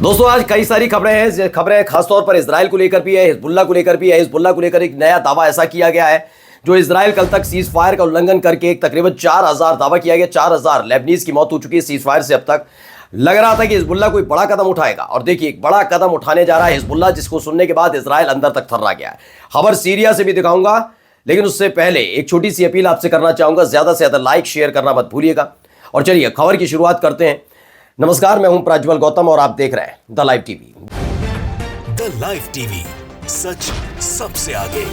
दोस्तों आज कई सारी खबरें खासतौर पर इजराइल को लेकर भी है, हिजबुल्लाह को लेकर भी है। हिजबुल्लाह को लेकर एक नया दावा ऐसा किया गया है जो इजराइल कल तक सीज फायर का उल्लंघन करके एक तकरीबन 4000 दावा किया गया। 4000 लेबनीज की मौत हो चुकी है सीज फायर से अब तक। लग रहा था कि हिजबुल्लाह कोई बड़ा कदम उठाएगा और देखिए एक बड़ा कदम उठाने जा रहा है हिजबुल्लाह, जिसको सुनने के बाद इजराइल अंदर तक थर्रा गया है। खबर सीरिया से भी दिखाऊंगा, लेकिन उससे पहले एक छोटी सी अपील आपसे करना चाहूंगा, ज्यादा से ज्यादा लाइक शेयर करना मत भूलिएगा। और चलिए खबर की शुरुआत करते हैं। नमस्कार, मैं हूं प्रज्वल गौतम और आप देख रहे हैं the live TV. The live TV, सच सबसे आगे।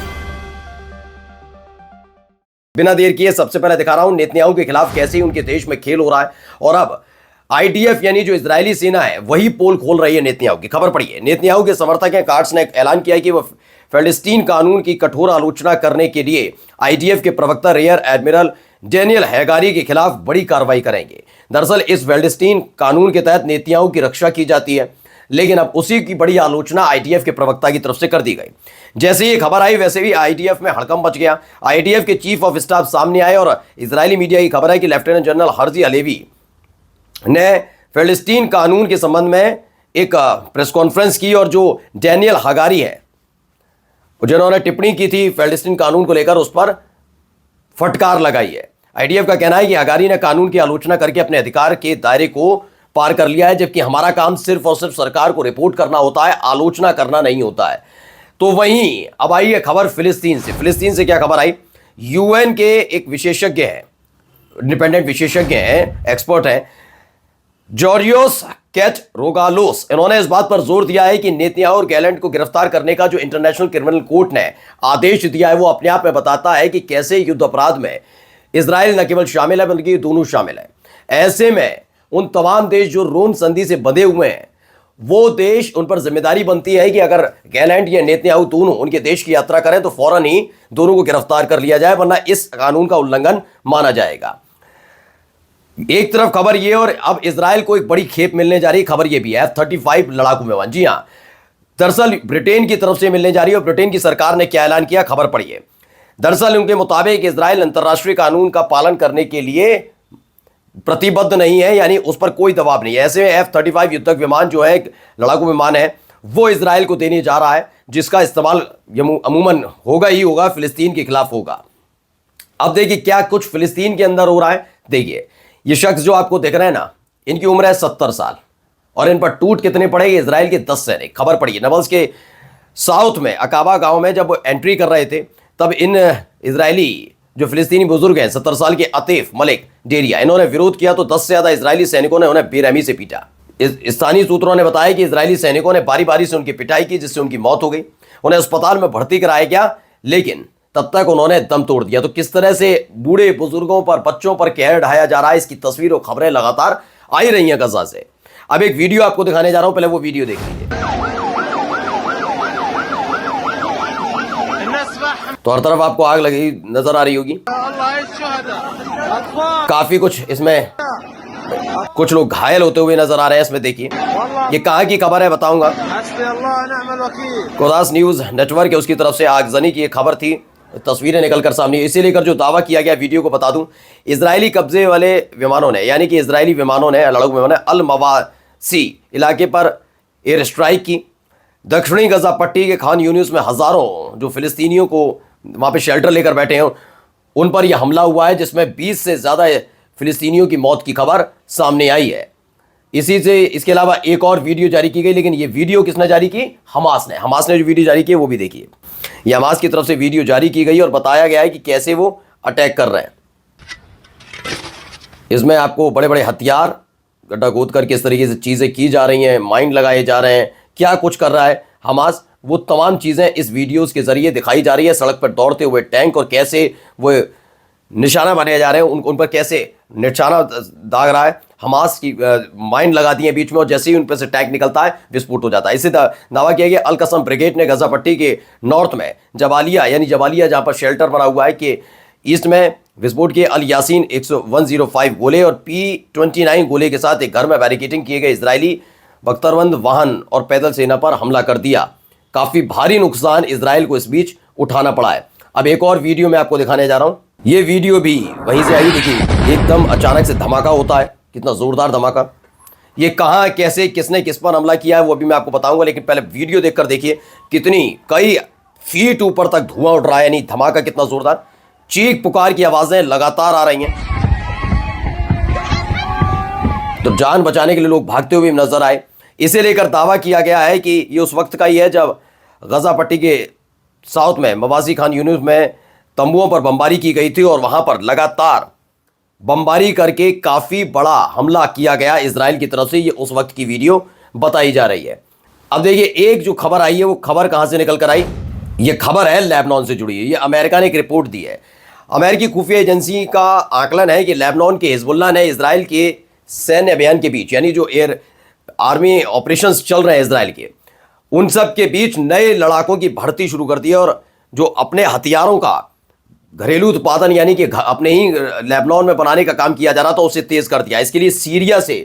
बिना देर किए सबसे पहले दिखा रहा हूं नेतन्याहू के खिलाफ कैसे उनके देश में खेल हो रहा है और अब आईडीएफ यानी जो इजरायली सेना है वही पोल खोल रही है नेतन्याहू की। खबर पढ़िए। नेतन्याहू के समर्थक हैं कार्ड्स ने ऐलान किया कि वह फिलिस्तीन कानून की कठोर आलोचना करने के लिए आईडीएफ के प्रवक्ता रियर एडमिरल डेनियल हैगारी के खिलाफ बड़ी कार्रवाई करेंगे। दरअसल इस फिलिस्तीन कानून के तहत नेतन्याहू की रक्षा की जाती है, लेकिन अब उसी की बड़ी आलोचना आईडीएफ के प्रवक्ता की तरफ से कर दी गई। जैसे ही खबर आई वैसे ही आईडीएफ में हड़कंप मच गया। आईडीएफ के चीफ ऑफ स्टाफ सामने आए और इजरायली मीडिया की खबर है कि लेफ्टिनेंट जनरल हर्जी हलेवी ने फिलिस्तीन कानून के संबंध में एक प्रेस कॉन्फ्रेंस की और जो डेनियल हैगारी है जिन्होंने टिप्पणी की थी फिलिस्तीन कानून को लेकर, उस पर फटकार लगाई है। आईडीएफ का कहना है कि हैगारी ने कानून की आलोचना करके अपने अधिकार के दायरे को पार कर लिया है, जबकि हमारा काम सिर्फ और सिर्फ सरकार को रिपोर्ट करना होता है, आलोचना करना नहीं होता है। तो वहीं अब आई है खबर फिलिस्तीन से। फिलिस्तीन से क्या खबर आई? यूएन के एक विशेषज्ञ हैं, इंडिपेंडेंट विशेषज्ञ हैं, एक्सपर्ट हैं, जॉर्जियोस कैटरोगालोस, इन्होंने इस बात पर जोर दिया है कि नेतन्याहू और गैलेंट को गिरफ्तार करने का जो इंटरनेशनल क्रिमिनल कोर्ट ने आदेश दिया है वो अपने आप में बताता है कि कैसे युद्ध अपराध में इजराइल न केवल शामिल है बल्कि दोनों शामिल है। ऐसे में उन तमाम देश जो रोम संधि से बंधे हुए हैं वो देश, उन पर जिम्मेदारी बनती है कि अगर गैलेंट या नेतन्याहू दोनों उनके देश की यात्रा करें तो फौरन ही दोनों को गिरफ्तार कर लिया जाए, वरना इस कानून का उल्लंघन माना जाएगा। एक तरफ खबर ये, और अब इजराइल को एक बड़ी खेप मिलने जा रही है। खबर ये भी है F-35 लड़ाकू विमान, जी हां, दरअसल ब्रिटेन की तरफ से मिलने जा रही है। और ब्रिटेन की सरकार ने क्या ऐलान किया, खबर पढ़िए। दरअसल उनके मुताबिक इजराइल अंतर्राष्ट्रीय कानून का पालन करने के लिए प्रतिबद्ध नहीं है, यानी उस पर कोई दबाव नहीं है। ऐसे में F-35 युद्धक विमान जो है, लड़ाकू विमान है, वो इजराइल को देने जा रहा है, जिसका इस्तेमाल अमूमन होगा ही होगा, फिलिस्तीन के खिलाफ होगा। अब देखिए क्या कुछ फिलिस्तीन के अंदर हो रहा है। देखिए ये शख्स जो आपको देख रहे हैं ना, इनकी उम्र है 70 साल और इन पर टूट कितने पड़ेंगे? इजराइल के 10 सैनिक। खबर पढ़िए। नबल्स के साउथ में अकाबा गांव में जब एंट्री कर रहे थे तब इन इजरायली जो फिलिस्तीनी बुजुर्ग हैं 70 साल के अतीफ मलिक डेरिया, इन्होंने विरोध किया तो 10 से ज्यादा इजरायली सैनिकों ने उन्हें बेरहमी से पीटा। स्थानीय सूत्रों ने बताया कि इजरायली सैनिकों ने बारी बारी से उनकी पिटाई की, जिससे उनकी मौत हो गई। उन्हें अस्पताल में भर्ती कराया गया, लेकिन तब तक उन्होंने दम तोड़ दिया। तो किस तरह से बूढ़े बुजुर्गों पर, बच्चों पर कहर ढाया जा रहा है, इसकी तस्वीर और खबरें लगातार आई रही हैं गजा से। अब एक वीडियो आपको दिखाने जा रहा हूं, पहले वो वीडियो देख लीजिए। तो हर तरफ आपको आग लगी नजर आ रही होगी। काफी कुछ इसमें कुछ लोग घायल होते हुए नजर आ रहे हैं। इसमें देखिए ये कहां की खबर है बताऊंगा। कोदास न्यूज नेटवर्क है, उसकी तरफ से आगजनी की खबर थी, तस्वीरें निकलकर सामने। इसी लेकर जो दावा किया गया, वीडियो को बता दूं, इजरायली कब्जे वाले विमानों ने, यानी कि इजरायली विमानों ने, लड़ाकू विमानों ने अल मवासी इलाके पर एयर स्ट्राइक की। दक्षिणी गजा पट्टी के खान यूनिस में हजारों जो फिलिस्तीनियों को वहां पे शेल्टर लेकर बैठे हैं उन पर यह हमला हुआ है, जिसमें 20 से ज्यादा फिलिस्तीनियों की मौत की खबर सामने आई है। इसी से इसके अलावा एक और वीडियो जारी की गई, लेकिन ये वीडियो किसने जारी की? हमास ने जो वीडियो जारी की है वो भी देखिए। ये हमास की तरफ से वीडियो जारी की गई और बताया गया है कि कैसे वो अटैक कर रहे हैं। इसमें आपको बड़े बड़े हथियार गड्ढा खोद कर किस तरीके से चीज़ें की जा रही हैं, माइंड लगाए जा रहे हैं, क्या कुछ कर रहा है हमास, वो तमाम चीज़ें इस वीडियोज़ के जरिए दिखाई जा रही है। सड़क पर दौड़ते हुए टैंक और कैसे वो निशाना बनाए जा रहे हैं, उन पर कैसे निशाना दाग रहा है। हमास की माइंड लगा दी है बीच में और जैसे ही उन पर से टैंक निकलता है विस्फोट हो जाता है। इससे दावा किया गया अल कसम ब्रिगेड ने गजा पट्टी के नॉर्थ में जबालिया जहां पर शेल्टर बना हुआ है कि ईस्ट में विस्फोट के अल यासीन 105 गोले और P-29 गोले के साथ एक घर में बैरिकेडिंग किए गए इजरायली बख्तरबंद वाहन और पैदल सेना पर हमला कर दिया। काफ़ी भारी नुकसान इजराइल को इस बीच उठाना पड़ा है। अब एक और वीडियो मैं आपको दिखाने जा रहा हूँ। ये वीडियो भी वहीं से आई। देखिए एकदम अचानक से धमाका होता है, कितना ज़ोरदार धमाका। ये कहाँ, कैसे, किसने किस पर हमला किया है वो भी मैं आपको बताऊंगा, लेकिन पहले वीडियो देखकर देखिए कितनी कई फीट ऊपर तक धुआं उठ रहा है, यानी धमाका कितना जोरदार, चीख पुकार की आवाजें लगातार आ रही हैं। तो जान बचाने के लिए लोग भागते हुए नजर आए। इसे लेकर दावा किया गया है कि ये उस वक्त का ही है जब गजा पट्टी के साउथ में मवासी खान यूनिस में तंबुओं पर बमबारी की गई थी और वहां पर लगातार बमबारी करके काफी बड़ा हमला किया गया इजराइल की तरफ से। ये उस वक्त की वीडियो बताई जा रही है। अब देखिए एक जो खबर आई है वो खबर कहां से निकल कर आई, ये खबर है लेबनान से जुड़ी है। ये अमेरिका ने एक रिपोर्ट दी है। अमेरिकी खुफिया एजेंसी का आकलन है कि लेबनान के हिजबुल्लाह ने इजराइल के सैन्य अभियान के बीच, यानी जो एयर आर्मी ऑपरेशंस चल रहे हैं इजराइल के, उन सब के बीच नए लड़ाकों की भर्ती शुरू कर दी है और जो अपने हथियारों का घरेलू उत्पादन यानी कि अपने ही लेबनान में बनाने का काम किया जा रहा था उसे तेज कर दिया। इसके लिए सीरिया से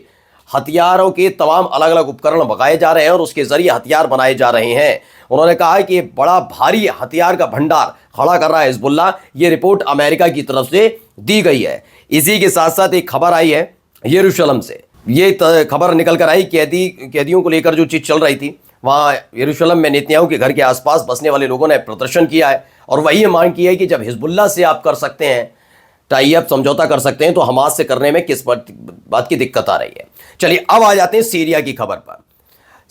हथियारों के तमाम अलग अलग उपकरण मंगाए जा रहे हैं और उसके जरिए हथियार बनाए जा रहे हैं। उन्होंने कहा है कि बड़ा भारी हथियार का भंडार खड़ा कर रहा है हिजबुल्लाह। ये रिपोर्ट अमेरिका की तरफ से दी गई है। इसी के साथ साथ एक खबर आई है यरूशलेम से। ये खबर निकल कर आई कैदियों को लेकर जो चीज चल रही थी, वहाँ यरूशलेम में नेतन्याहू के घर के आसपास बसने वाले लोगों ने प्रदर्शन किया है और वही मांग की है कि जब हिजबुल्लाह से आप कर सकते हैं टाई अप, समझौता कर सकते हैं, तो हमास से करने में किस बात की दिक्कत आ रही है। चलिए अब आ जाते हैं सीरिया की खबर पर।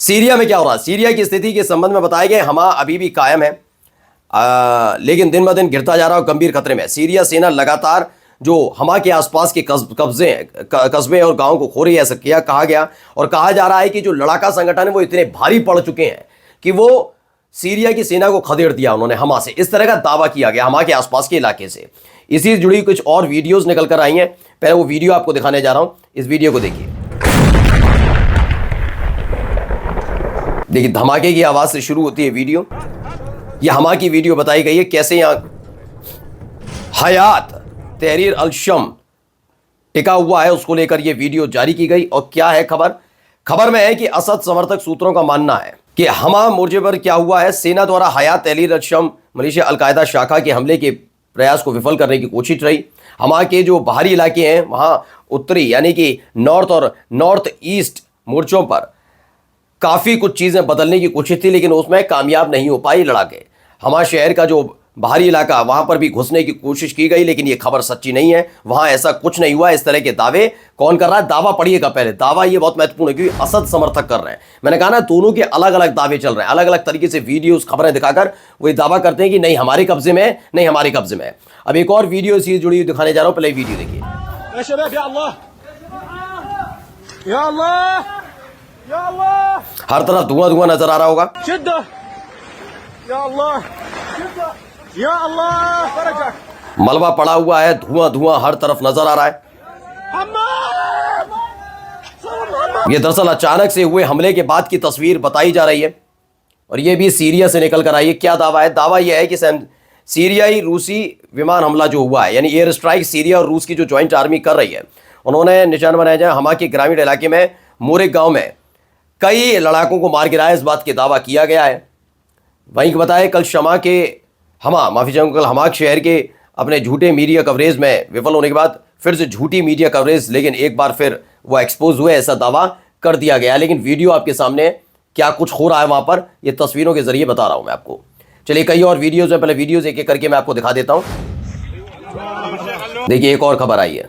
सीरिया में क्या हो रहा है, सीरिया की स्थिति के संबंध में बताया गया हमा अभी भी कायम है, लेकिन दिन ब दिन गिरता जा रहा है, गंभीर खतरे में। सीरिया सेना लगातार जो हमा के आसपास के कस्बे और गांवों को खो रही है, ऐसा किया कहा गया। और कहा जा रहा है कि जो लड़ाका संगठन है वो इतने भारी पड़ चुके हैं कि वो सीरिया की सेना को खदेड़ दिया उन्होंने हमा से, इस तरह का दावा किया गया हमा के आसपास के इलाके से। इसी से जुड़ी कुछ और वीडियोस निकल कर आई हैं। पहले वो वीडियो आपको दिखाने जा रहा हूं, इस वीडियो को देखिए। देखिए धमाके की आवाज से शुरू होती है वीडियो। ये हमा की वीडियो बताई गई है, कैसे यहां हयात तहरीर अल शम टिका हुआ है, उसको लेकर यह वीडियो जारी की गई। और क्या है खबर में है कि असद समर्थक सूत्रों का मानना है कि हमा मोर्चे पर क्या हुआ है, सेना द्वारा हयात तहरीर अल शम मलेशिया अलकायदा शाखा के हमले के प्रयास को विफल करने की कोशिश रही। हमा के जो बाहरी इलाके हैं वहां उत्तरी यानी कि नॉर्थ और नॉर्थ ईस्ट मोर्चों पर काफ़ी कुछ चीज़ें बदलने की कोशिश थी, लेकिन उसमें कामयाब नहीं हो पाई लड़ाके। हमा शहर का जो बाहरी इलाका वहां पर भी घुसने की कोशिश की गई, लेकिन ये खबर सच्ची नहीं है, वहां ऐसा कुछ नहीं हुआ। इस तरह के दावे कौन कर रहा है, दावा पढ़िएगा पहले। दावा ये बहुत महत्वपूर्ण है क्योंकि असद समर्थक कर रहे हैं। मैंने कहा ना, दोनों के अलग अलग दावे चल रहे हैं, अलग अलग तरीके से वीडियोस खबरें दिखाकर वो ये दावा करते हैं कि नहीं हमारे कब्जे में है, नहीं हमारे कब्जे में है। अब एक और वीडियो इसी जुड़ी हुई दिखाने जा रहा हूं, पहले वीडियो देखिए। हर तरफ धुआं धुआं नजर आ रहा होगा। मलबा पड़ा हुआ है, धुआं धुआं हर तरफ नजर आ रहा है। यह दरअसल अचानक से हुए हमले के बाद की तस्वीर बताई जा रही है और यह भी सीरिया से निकल कर आई है। क्या दावा है, दावा यह है कि सीरियाई रूसी विमान हमला जो हुआ है, यानी एयर स्ट्राइक सीरिया और रूस की जो ज्वाइंट आर्मी कर रही है, उन्होंने निशान बनाया जाए हमा के ग्रामीण इलाके में मोरेक गांव में कई लड़ाकों को मार गिराया, इस बात के दावा किया गया है। वहीं बताया कल कल हमाक शहर के अपने झूठे मीडिया कवरेज में विफल होने के बाद फिर से झूठी मीडिया कवरेज, लेकिन एक बार फिर वो एक्सपोज हुए, ऐसा दावा कर दिया गया। लेकिन वीडियो आपके सामने क्या कुछ हो रहा है वहां पर, ये तस्वीरों के जरिए बता रहा हूं मैं आपको। चलिए कई और वीडियोज है, पहले वीडियोज एक एक करके मैं आपको दिखा देता हूं। देखिए एक और खबर आई है।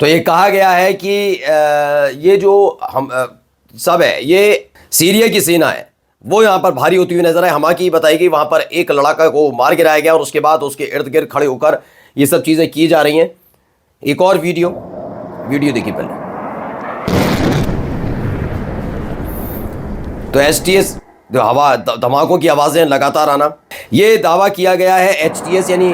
तो ये कहा गया है कि ये जो हम सब है ये सीरिया की सेना है, वो यहाँ पर भारी होती हुई नजर है। हमा की बताई गई वहां पर एक लड़ाका को मार गिराया गया और उसके बाद उसके इर्द गिर्द खड़े होकर ये सब चीजें की जा रही हैं। एक और वीडियो देखिए पहले। तो एचटीएस जो हवा धमाकों की आवाजें लगातार आना, ये दावा किया गया है एचटीएस यानी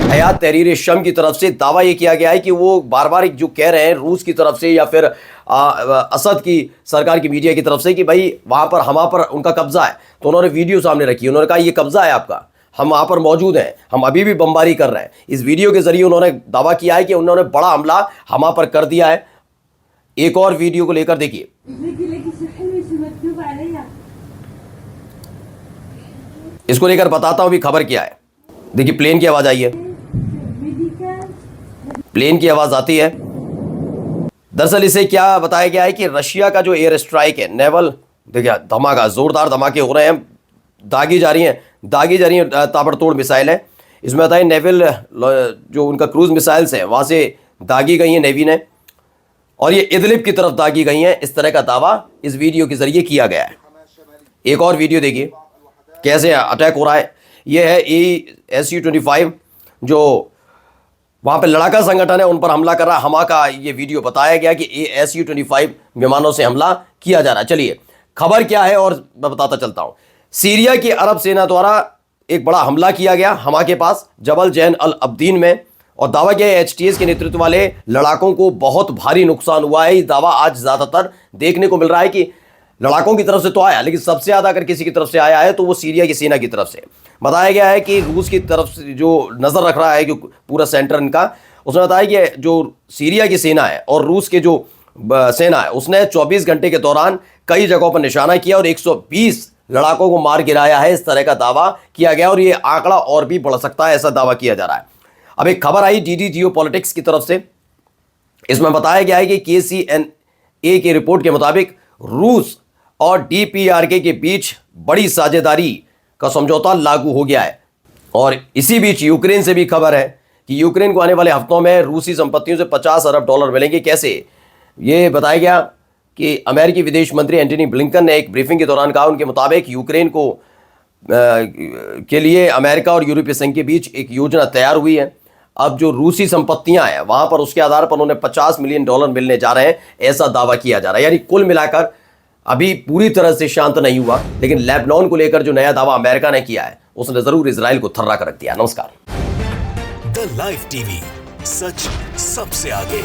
हयात तहरीर शम की तरफ से। दावा ये किया गया है कि वो बार बार जो कह रहे हैं रूस की तरफ से या फिर असद की सरकार की मीडिया की तरफ से कि भाई वहां पर हमा पर उनका कब्जा है, तो उन्होंने वीडियो सामने रखी, उन्होंने कहा ये कब्जा है आपका, हम वहां पर मौजूद हैं, हम अभी भी बमबारी कर रहे हैं। इस वीडियो के जरिए उन्होंने दावा किया है कि उन्होंने बड़ा हमला हमा पर कर दिया है। एक और वीडियो को लेकर देखिए। इसको लेकर बताता हूं अभी खबर क्या है। देखिए प्लेन की आवाज आई है, प्लेन की आवाज आती है। दरअसल इसे क्या बताया गया है कि रशिया का जो एयर स्ट्राइक है, नेवल, देखिए धमाका, जोरदार धमाके हो रहे हैं, दागी जा रही हैं ताबड़तोड़ मिसाइल है। इसमें बताया नेवल जो उनका क्रूज मिसाइल्स है वहां से दागी गई हैं नेवी ने, और ये इदलिब की तरफ दागी गई हैं, इस तरह का दावा इस वीडियो के जरिए किया गया है। एक और वीडियो देखिए कैसे अटैक हो रहा है। ये है SU-25 जो वहां पे लड़ाका संगठन है उन पर हमला कर रहा है। हमा का ये वीडियो बताया गया कि SU-25 विमानों से हमला किया जा रहा है। चलिए खबर क्या है और मैं बताता चलता हूं। सीरिया की अरब सेना द्वारा एक बड़ा हमला किया गया हमा के पास जबल जैन अल अब्दीन में, और दावा किया है HTS के नेतृत्व वाले लड़ाकों को बहुत भारी नुकसान हुआ है। ये दावा आज ज्यादातर देखने को मिल रहा है कि लड़ाकों की तरफ से तो आया, लेकिन सबसे ज्यादा अगर किसी की तरफ से आया है तो वो सीरिया की सेना की तरफ से। बताया गया है कि रूस की तरफ से जो नजर रख रहा है कि पूरा सेंटर इनका, उसने बताया कि जो सीरिया की सेना है और रूस के जो सेना है उसने 24 घंटे के दौरान कई जगहों पर निशाना किया और 120 लड़ाकों को मार गिराया है, इस तरह का दावा किया गया, और ये आंकड़ा और भी बढ़ सकता है ऐसा दावा किया जा रहा है। अब एक खबर आई DD जियोपॉलिटिक्स की तरफ से, इसमें बताया गया है कि KCNA की रिपोर्ट के मुताबिक रूस और DPRK के बीच बड़ी साझेदारी का समझौता लागू हो गया है। और इसी बीच यूक्रेन से भी खबर है कि यूक्रेन को आने वाले हफ्तों में रूसी संपत्तियों से $50 अरब मिलेंगे। कैसे, ये बताया गया कि अमेरिकी विदेश मंत्री एंटनी ब्लिंकन ने एक ब्रीफिंग के दौरान कहा, उनके मुताबिक यूक्रेन को के लिए अमेरिका और यूरोपीय संघ के बीच एक योजना तैयार हुई है। अब जो रूसी संपत्तियां हैं वहां पर उसके आधार पर उन्हें $50 मिलियन मिलने जा रहे हैं, ऐसा दावा किया जा रहा है। यानी कुल मिलाकर अभी पूरी तरह से शांत नहीं हुआ, लेकिन लेबनान को लेकर जो नया दावा अमेरिका ने किया है उसने जरूर इजराइल को थर्रा कर रख दिया। नमस्कार। द लाइव टीवी, सच सबसे आगे।